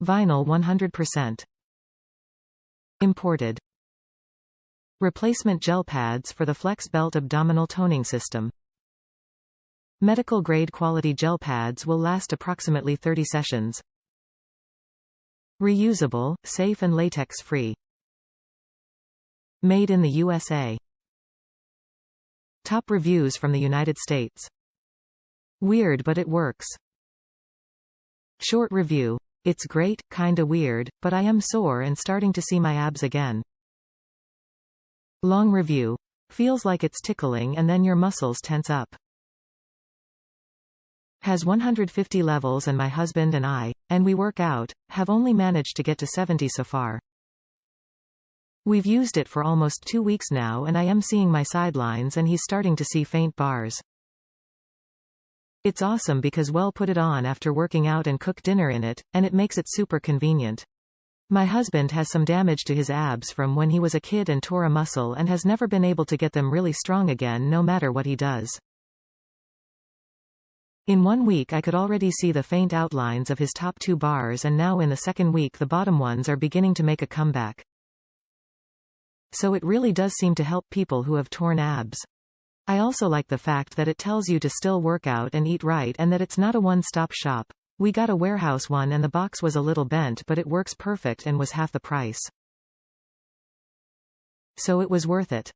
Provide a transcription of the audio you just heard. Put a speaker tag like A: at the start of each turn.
A: Vinyl 100%. Imported. Replacement gel pads for the Flex Belt Abdominal Toning System. Medical grade quality gel pads will last approximately 30 sessions. Reusable, safe and latex-free. Made in the USA. Top reviews from the United States. Weird but it works. Short review. It's great, kinda weird, but I am sore and starting to see my abs again. Long review. Feels like it's tickling and then your muscles tense up. Has 150 levels and my husband and we work out, have only managed to get to 70 so far. We've used it for almost 2 weeks now and I am seeing my sidelines and he's starting to see faint bars. It's awesome because we'll put it on after working out and cook dinner in it, and it makes it super convenient. My husband has some damage to his abs from when he was a kid and tore a muscle and has never been able to get them really strong again no matter what he does. In 1 week I could already see the faint outlines of his top 2 bars and now in the second week the bottom ones are beginning to make a comeback. So it really does seem to help people who have torn abs. I also like the fact that it tells you to still work out and eat right and that it's not a one-stop shop. We got a warehouse one and the box was a little bent but it works perfect and was half the price. So it was worth it.